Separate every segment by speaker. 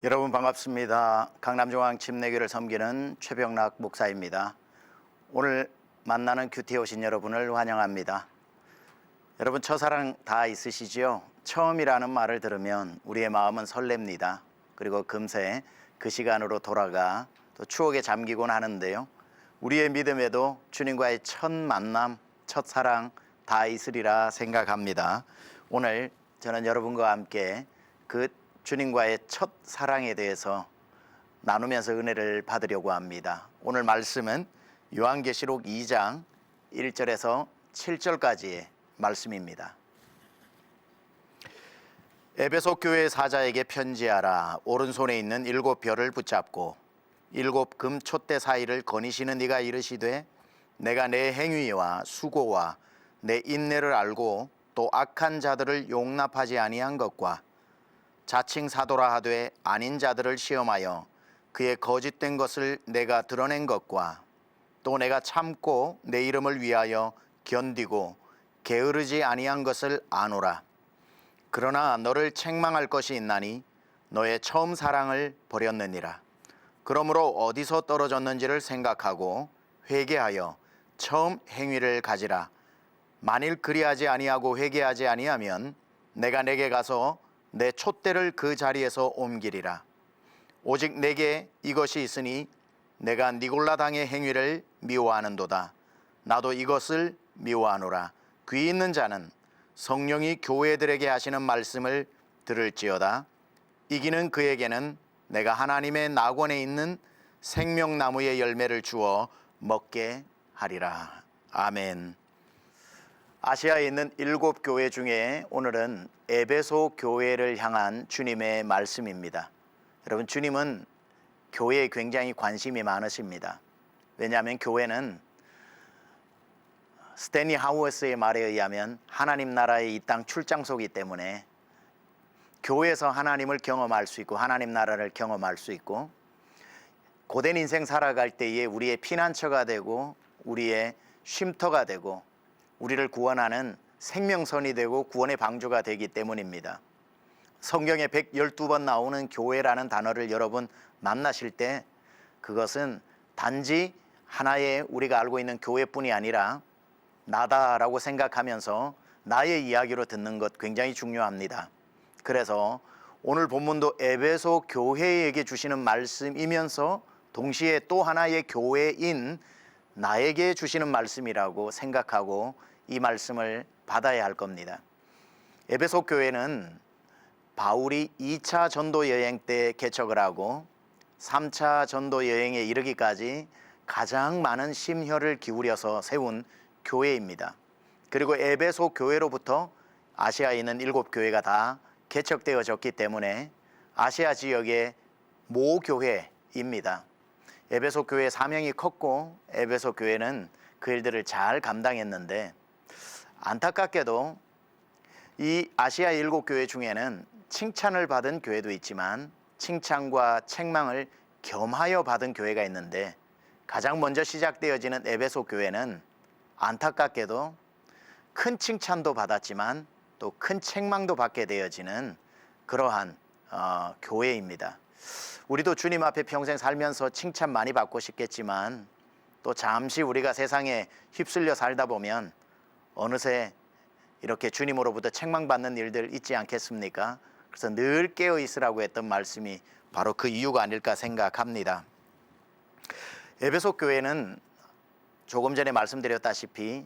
Speaker 1: 여러분 반갑습니다. 강남중앙 침례교를 섬기는 최병락 목사입니다. 오늘 만나는 큐티에 오신 여러분을 환영합니다. 여러분 첫사랑 다 있으시지요? 처음이라는 말을 들으면 우리의 마음은 설렙니다. 그리고 금세 그 시간으로 돌아가 또 추억에 잠기곤 하는데요. 우리의 믿음에도 주님과의 첫 만남, 첫사랑 다 있으리라 생각합니다. 오늘 저는 여러분과 함께 그 주님과의 첫 사랑에 대해서 나누면서 은혜를 받으려고 합니다. 오늘 말씀은 요한계시록 2장 1절에서 7절까지의 말씀입니다. 에베소 교회 사자에게 편지하라. 오른손에 있는 7별을 붙잡고 7 금 촛대 사이를 거니시는 네가 이르시되 내가 내 행위와 수고와 내 인내를 알고 또 악한 자들을 용납하지 아니한 것과 자칭 사도라 하되 아닌 자들을 시험하여 그의 거짓된 것을 내가 드러낸 것과 또 내가 참고 내 이름을 위하여 견디고 게으르지 아니한 것을 아노라. 그러나 너를 책망할 것이 있나니 너의 처음 사랑을 버렸느니라. 그러므로 어디서 떨어졌는지를 생각하고 회개하여 처음 행위를 가지라. 만일 그리하지 아니하고 회개하지 아니하면 내가 내게 가서 내 촛대를 그 자리에서 옮기리라. 오직 내게 이것이 있으니 내가 니골라 당의 행위를 미워하는도다. 나도 이것을 미워하노라. 귀 있는 자는 성령이 교회들에게 하시는 말씀을 들을지어다. 이기는 그에게는 내가 하나님의 낙원에 있는 생명나무의 열매를 주어 먹게 하리라. 아멘. 아시아에 있는 7 교회 중에 오늘은 에베소 교회를 향한 주님의 말씀입니다. 여러분, 주님은 교회에 굉장히 관심이 많으십니다. 왜냐하면 교회는 스탠리 하우어스의 말에 의하면 하나님 나라의 이 땅 출장소이기 때문에 교회에서 하나님을 경험할 수 있고 하나님 나라를 경험할 수 있고 고된 인생 살아갈 때에 우리의 피난처가 되고 우리의 쉼터가 되고 우리를 구원하는 생명선이 되고 구원의 방주가 되기 때문입니다. 성경에 112번 나오는 교회라는 단어를 여러분 만나실 때 그것은 단지 하나의 우리가 알고 있는 교회뿐이 아니라 나다라고 생각하면서 나의 이야기로 듣는 것 굉장히 중요합니다. 그래서 오늘 본문도 에베소 교회에게 주시는 말씀이면서 동시에 또 하나의 교회인 나에게 주시는 말씀이라고 생각하고 이 말씀을 받아야 할 겁니다. 에베소 교회는 바울이 2차 전도 여행 때 개척을 하고 3차 전도 여행에 이르기까지 가장 많은 심혈을 기울여서 세운 교회입니다. 그리고 에베소 교회로부터 아시아에 있는 7 교회가 다 개척되어졌기 때문에 아시아 지역의 모교회입니다. 에베소 교회의 사명이 컸고 에베소 교회는 그 일들을 잘 감당했는데 안타깝게도 이 아시아 7 교회 중에는 칭찬을 받은 교회도 있지만 칭찬과 책망을 겸하여 받은 교회가 있는데 가장 먼저 시작되어지는 에베소 교회는 안타깝게도 큰 칭찬도 받았지만 또 큰 책망도 받게 되어지는 그러한 교회입니다. 우리도 주님 앞에 평생 살면서 칭찬 많이 받고 싶겠지만 또 잠시 우리가 세상에 휩쓸려 살다 보면 어느새 이렇게 주님으로부터 책망받는 일들 있지 않겠습니까? 그래서 늘 깨어 있으라고 했던 말씀이 바로 그 이유가 아닐까 생각합니다. 에베소 교회는 조금 전에 말씀드렸다시피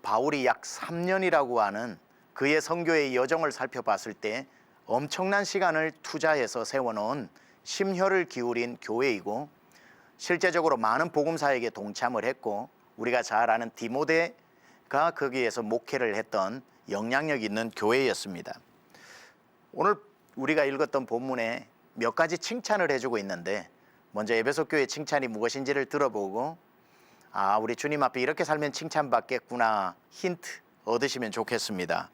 Speaker 1: 바울이 약 3년이라고 하는 그의 선교의 여정을 살펴봤을 때 엄청난 시간을 투자해서 세워놓은 심혈을 기울인 교회이고 실제적으로 많은 복음사에게 동참을 했고 우리가 잘 아는 디모데가 거기에서 목회를 했던 영향력 있는 교회였습니다. 오늘 우리가 읽었던 본문에 몇 가지 칭찬을 해주고 있는데 먼저 에베소 교회의 칭찬이 무엇인지를 들어보고 우리 주님 앞에 이렇게 살면 칭찬받겠구나 힌트 얻으시면 좋겠습니다.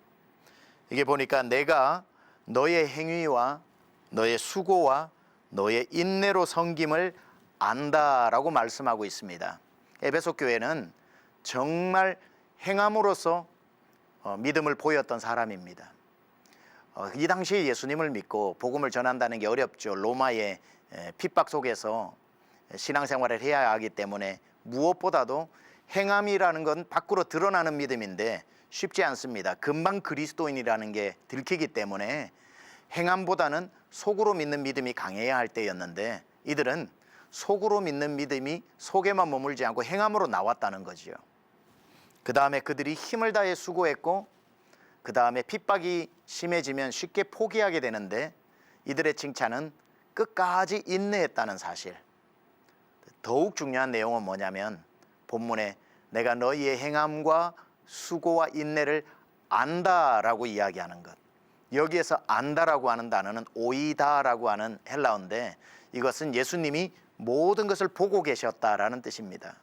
Speaker 1: 이게 보니까 내가 너의 행위와 너의 수고와 너의 인내로 섬김을 안다라고 말씀하고 있습니다. 에베소 교회는 정말 행함으로써 믿음을 보였던 사람입니다. 이 당시에 예수님을 믿고 복음을 전한다는 게 어렵죠. 로마의 핍박 속에서 신앙생활을 해야 하기 때문에 무엇보다도 행함이라는 건 밖으로 드러나는 믿음인데 쉽지 않습니다. 금방 그리스도인이라는 게 들키기 때문에 행함보다는 속으로 믿는 믿음이 강해야 할 때였는데 이들은 속으로 믿는 믿음이 속에만 머물지 않고 행함으로 나왔다는 거지요. 그 다음에 그들이 힘을 다해 수고했고 그 다음에 핍박이 심해지면 쉽게 포기하게 되는데 이들의 칭찬은 끝까지 인내했다는 사실. 더욱 중요한 내용은 뭐냐면 본문에 내가 너희의 행함과 수고와 인내를 안다라고 이야기하는 것. 여기에서 안다라고 하는 단어는 오이다라고 하는 헬라어인데 이것은 예수님이 모든 것을 보고 계셨다라는 뜻입니다.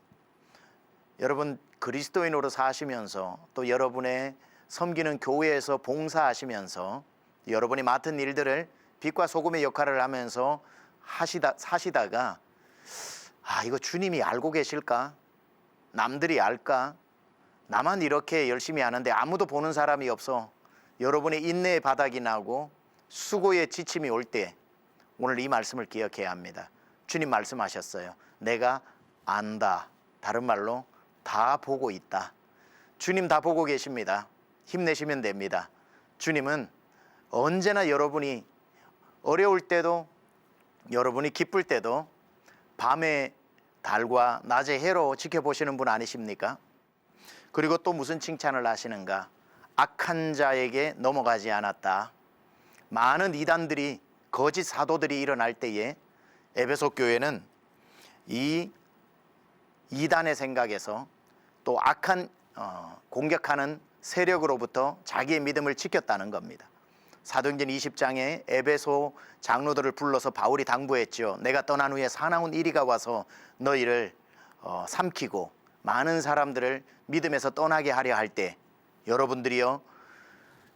Speaker 1: 여러분 그리스도인으로 사시면서 또 여러분의 섬기는 교회에서 봉사하시면서 여러분이 맡은 일들을 빛과 소금의 역할을 하면서 사시다가 이거 주님이 알고 계실까? 남들이 알까? 나만 이렇게 열심히 하는데 아무도 보는 사람이 없어. 여러분의 인내의 바닥이 나고 수고의 지침이 올 때 오늘 이 말씀을 기억해야 합니다. 주님 말씀하셨어요. 내가 안다. 다른 말로 다 보고 있다. 주님 다 보고 계십니다. 힘내시면 됩니다. 주님은 언제나 여러분이 어려울 때도 여러분이 기쁠 때도 밤에 달과 낮에 해로 지켜보시는 분 아니십니까? 그리고 또 무슨 칭찬을 하시는가? 악한 자에게 넘어가지 않았다. 많은 이단들이 거짓 사도들이 일어날 때에 에베소 교회는 이 이단의 생각에서 또 악한 공격하는 세력으로부터 자기의 믿음을 지켰다는 겁니다. 사도행전 20장에 에베소 장로들을 불러서 바울이 당부했죠. 내가 떠난 후에 사나운 이리가 와서 너희를 삼키고 많은 사람들을 믿음에서 떠나게 하려 할 때 여러분들이요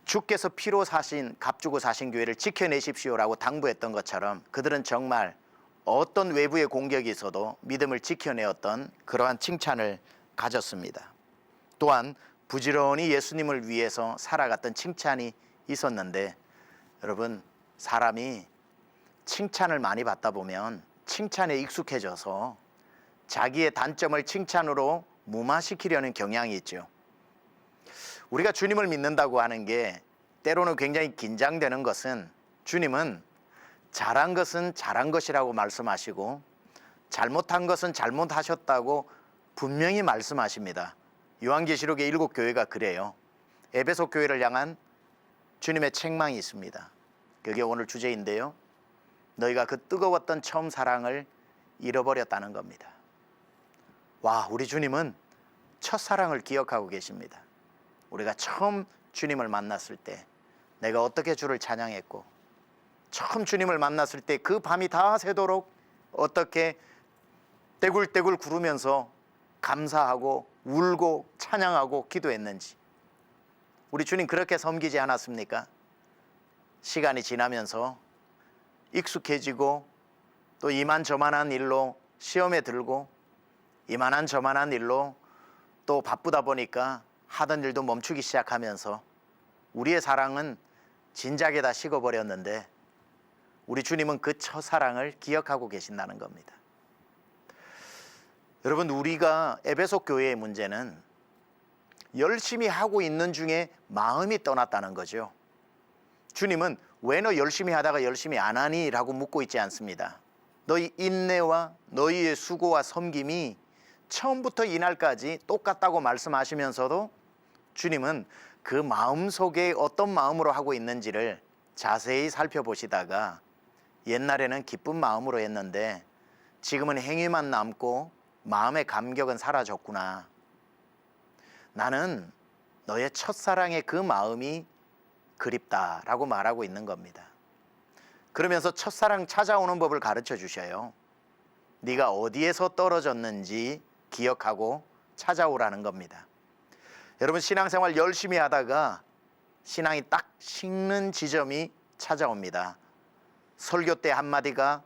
Speaker 1: 주께서 피로 사신 값주고 사신 교회를 지켜내십시오라고 당부했던 것처럼 그들은 정말 어떤 외부의 공격이 있어도 믿음을 지켜내었던 그러한 칭찬을 가졌습니다. 또한 부지런히 예수님을 위해서 살아갔던 칭찬이 있었는데 여러분 사람이 칭찬을 많이 받다 보면 칭찬에 익숙해져서 자기의 단점을 칭찬으로 무마시키려는 경향이 있죠. 우리가 주님을 믿는다고 하는 게 때로는 굉장히 긴장되는 것은 주님은 잘한 것은 잘한 것이라고 말씀하시고 잘못한 것은 잘못하셨다고 분명히 말씀하십니다. 요한계시록의 7교회가 그래요. 에베소 교회를 향한 주님의 책망이 있습니다. 그게 오늘 주제인데요. 너희가 그 뜨거웠던 처음 사랑을 잃어버렸다는 겁니다. 와, 우리 주님은 첫사랑을 기억하고 계십니다. 우리가 처음 주님을 만났을 때 내가 어떻게 주를 찬양했고 처음 주님을 만났을 때 그 밤이 다 새도록 어떻게 떼굴떼굴 구르면서 감사하고 울고 찬양하고 기도했는지 우리 주님 그렇게 섬기지 않았습니까? 시간이 지나면서 익숙해지고 또 이만저만한 일로 시험에 들고 이만한 저만한 일로 또 바쁘다 보니까 하던 일도 멈추기 시작하면서 우리의 사랑은 진작에 다 식어버렸는데 우리 주님은 그 첫사랑을 기억하고 계신다는 겁니다. 여러분 우리가 에베소 교회의 문제는 열심히 하고 있는 중에 마음이 떠났다는 거죠. 주님은 왜 너 열심히 하다가 열심히 안 하니? 라고 묻고 있지 않습니다. 너희 인내와 너희의 수고와 섬김이 처음부터 이날까지 똑같다고 말씀하시면서도 주님은 그 마음 속에 어떤 마음으로 하고 있는지를 자세히 살펴보시다가 옛날에는 기쁜 마음으로 했는데 지금은 행위만 남고 마음의 감격은 사라졌구나. 나는 너의 첫사랑의 그 마음이 그립다라고 말하고 있는 겁니다. 그러면서 첫사랑 찾아오는 법을 가르쳐 주셔요. 네가 어디에서 떨어졌는지 기억하고 찾아오라는 겁니다. 여러분 신앙생활 열심히 하다가 신앙이 딱 식는 지점이 찾아옵니다. 설교 때 한마디가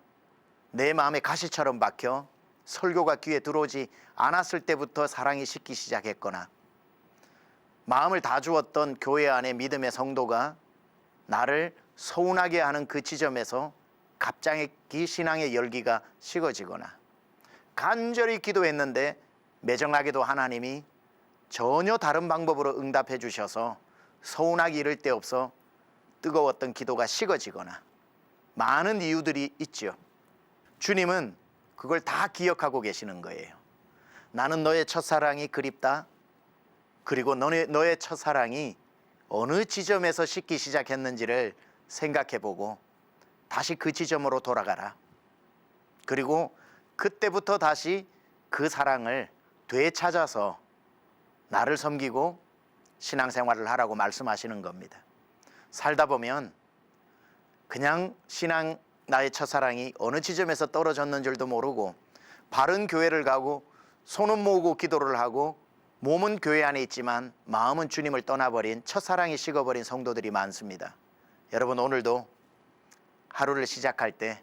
Speaker 1: 내 마음에 가시처럼 박혀 설교가 귀에 들어오지 않았을 때부터 사랑이 식기 시작했거나 마음을 다 주었던 교회 안에 믿음의 성도가 나를 서운하게 하는 그 지점에서 갑자기 신앙의 열기가 식어지거나, 간절히 기도했는데 매정하게도 하나님이 전혀 다른 방법으로 응답해 주셔서 서운하기 이를 데 없어 뜨거웠던 기도가 식어지거나, 많은 이유들이 있죠. 주님은 그걸 다 기억하고 계시는 거예요. 나는 너의 첫사랑이 그립다. 그리고 너의 첫사랑이 어느 지점에서 식기 시작했는지를 생각해보고 다시 그 지점으로 돌아가라. 그리고 그때부터 다시 그 사랑을 되찾아서 나를 섬기고 신앙생활을 하라고 말씀하시는 겁니다. 살다 보면 그냥 나의 첫사랑이 어느 지점에서 떨어졌는 줄도 모르고 바른 교회를 가고 손은 모으고 기도를 하고 몸은 교회 안에 있지만 마음은 주님을 떠나버린, 첫사랑이 식어버린 성도들이 많습니다. 여러분, 오늘도 하루를 시작할 때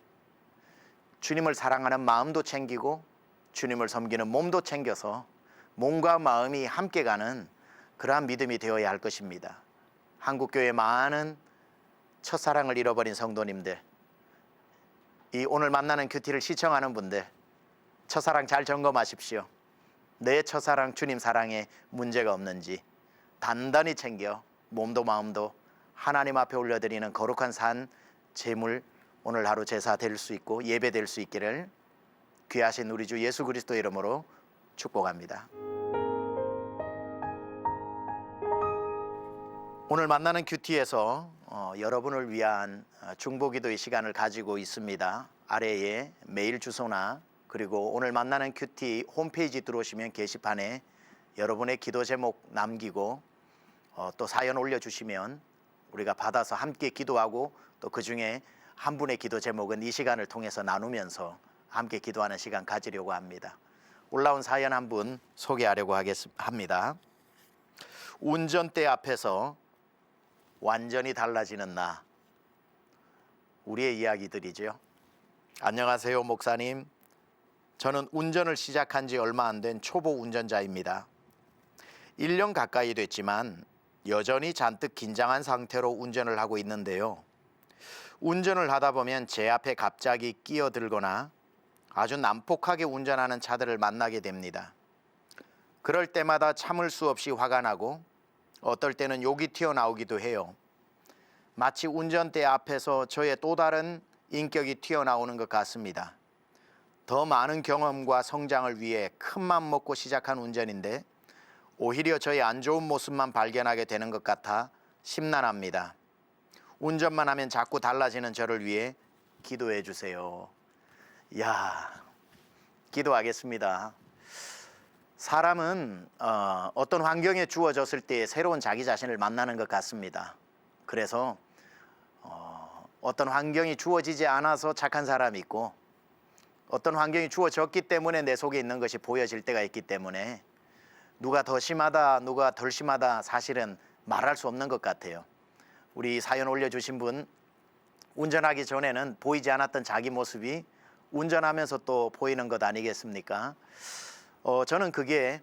Speaker 1: 주님을 사랑하는 마음도 챙기고 주님을 섬기는 몸도 챙겨서 몸과 마음이 함께 가는 그러한 믿음이 되어야 할 것입니다. 한국교회 많은 첫사랑을 잃어버린 성도님들, 이 오늘 만나는 큐티를 시청하는 분들, 첫사랑 잘 점검하십시오. 내 첫사랑 주님 사랑에 문제가 없는지 단단히 챙겨 몸도 마음도 하나님 앞에 올려드리는 거룩한 산 제물, 오늘 하루 제사 될 수 있고 예배 될 수 있기를 귀하신 우리 주 예수 그리스도의 이름으로 축복합니다. 오늘 만나는 큐티에서 여러분을 위한 중보기도의 시간을 가지고 있습니다. 아래에 메일 주소나 그리고 오늘 만나는 큐티 홈페이지 들어오시면 게시판에 여러분의 기도 제목 남기고 또 사연 올려주시면 우리가 받아서 함께 기도하고 또 그 중에 한 분의 기도 제목은 이 시간을 통해서 나누면서 함께 기도하는 시간 가지려고 합니다. 올라온 사연 한 분 소개하려고 합니다. 운전대 앞에서 완전히 달라지는 나. 우리의 이야기들이죠. 안녕하세요, 목사님. 저는 운전을 시작한 지 얼마 안 된 초보 운전자입니다. 1년 가까이 됐지만 여전히 잔뜩 긴장한 상태로 운전을 하고 있는데요. 운전을 하다 보면 제 앞에 갑자기 끼어들거나 아주 난폭하게 운전하는 차들을 만나게 됩니다. 그럴 때마다 참을 수 없이 화가 나고 어떨 때는 욕이 튀어나오기도 해요. 마치 운전대 앞에서 저의 또 다른 인격이 튀어나오는 것 같습니다. 더 많은 경험과 성장을 위해 큰맘 먹고 시작한 운전인데 오히려 저의 안 좋은 모습만 발견하게 되는 것 같아 심란합니다. 운전만 하면 자꾸 달라지는 저를 위해 기도해 주세요. 기도하겠습니다. 사람은 어떤 환경에 주어졌을 때 새로운 자기 자신을 만나는 것 같습니다. 그래서 어떤 환경이 주어지지 않아서 착한 사람이 있고 어떤 환경이 주어졌기 때문에 내 속에 있는 것이 보여질 때가 있기 때문에 누가 더 심하다 누가 덜 심하다 사실은 말할 수 없는 것 같아요. 우리 사연 올려주신 분, 운전하기 전에는 보이지 않았던 자기 모습이 운전하면서 또 보이는 것 아니겠습니까? 저는 그게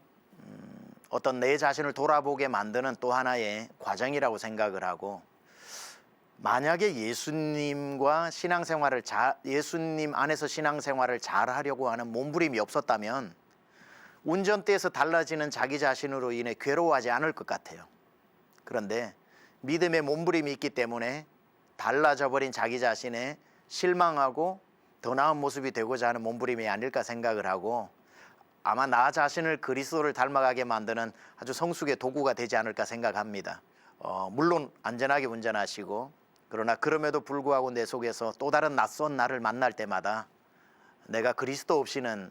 Speaker 1: 어떤 내 자신을 돌아보게 만드는 또 하나의 과정이라고 생각을 하고, 만약에 예수님과 예수님 안에서 신앙생활을 잘 하려고 하는 몸부림이 없었다면 운전대에서 달라지는 자기 자신으로 인해 괴로워하지 않을 것 같아요. 그런데 믿음의 몸부림이 있기 때문에 달라져 버린 자기 자신에 실망하고 더 나은 모습이 되고자 하는 몸부림이 아닐까 생각을 하고, 아마 나 자신을 그리스도를 닮아가게 만드는 아주 성숙의 도구가 되지 않을까 생각합니다. 물론 안전하게 운전하시고, 그러나 그럼에도 불구하고 내 속에서 또 다른 낯선 나를 만날 때마다 내가 그리스도 없이는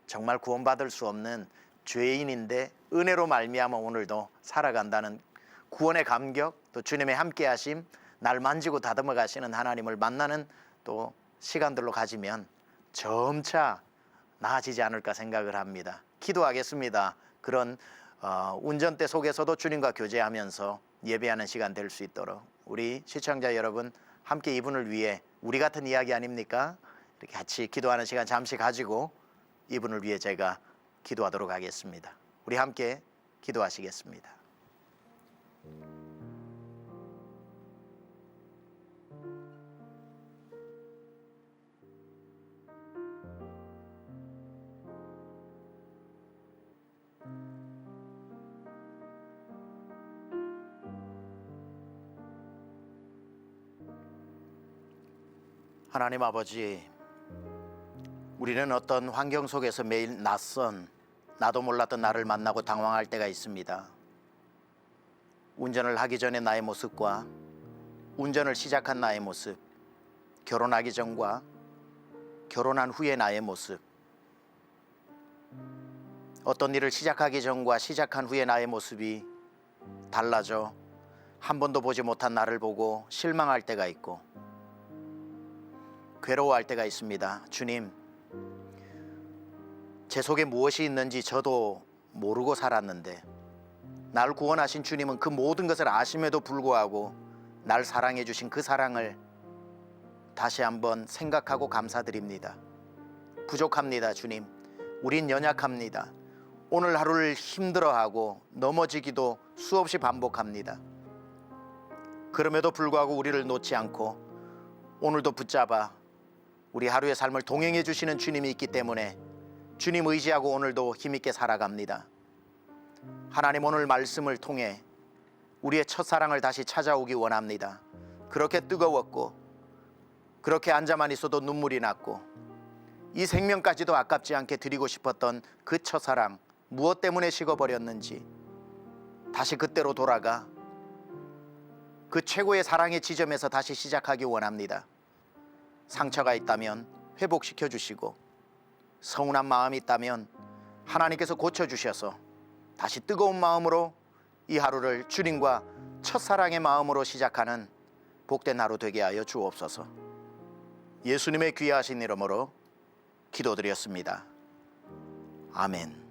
Speaker 1: 정말 구원받을 수 없는 죄인인데 은혜로 말미암아 오늘도 살아간다는 구원의 감격, 또 주님의 함께하심, 날 만지고 다듬어 가시는 하나님을 만나는 또 시간들로 가지면 점차 나아지지 않을까 생각을 합니다. 기도하겠습니다. 그런 운전대 속에서도 주님과 교제하면서 예배하는 시간 될 수 있도록 우리 시청자 여러분 함께 이분을 위해, 우리 같은 이야기 아닙니까? 이렇게 같이 기도하는 시간 잠시 가지고 이분을 위해 제가 기도하도록 하겠습니다. 우리 함께 기도하시겠습니다. 하나님 아버지, 우리는 어떤 환경 속에서 매일 낯선, 나도 몰랐던 나를 만나고 당황할 때가 있습니다. 운전을 하기 전에 나의 모습과 운전을 시작한 나의 모습, 결혼하기 전과 결혼한 후의 나의 모습, 어떤 일을 시작하기 전과 시작한 후의 나의 모습이 달라져 한 번도 보지 못한 나를 보고 실망할 때가 있고 괴로워할 때가 있습니다. 주님, 제 속에 무엇이 있는지 저도 모르고 살았는데 나를 구원하신 주님은 그 모든 것을 아심에도 불구하고 날 사랑해 주신 그 사랑을 다시 한번 생각하고 감사드립니다. 부족합니다. 주님, 우린 연약합니다. 오늘 하루를 힘들어하고 넘어지기도 수없이 반복합니다. 그럼에도 불구하고 우리를 놓지 않고 오늘도 붙잡아 우리 하루의 삶을 동행해 주시는 주님이 있기 때문에 주님 의지하고 오늘도 힘있게 살아갑니다. 하나님, 오늘 말씀을 통해 우리의 첫사랑을 다시 찾아오기 원합니다. 그렇게 뜨거웠고 그렇게 앉아만 있어도 눈물이 났고 이 생명까지도 아깝지 않게 드리고 싶었던 그 첫사랑, 무엇 때문에 식어버렸는지 다시 그때로 돌아가 그 최고의 사랑의 지점에서 다시 시작하기 원합니다. 상처가 있다면 회복시켜 주시고 서운한 마음이 있다면 하나님께서 고쳐주셔서 다시 뜨거운 마음으로 이 하루를 주님과 첫사랑의 마음으로 시작하는 복된 하루 되게 하여 주옵소서. 예수님의 귀하신 이름으로 기도드렸습니다. 아멘.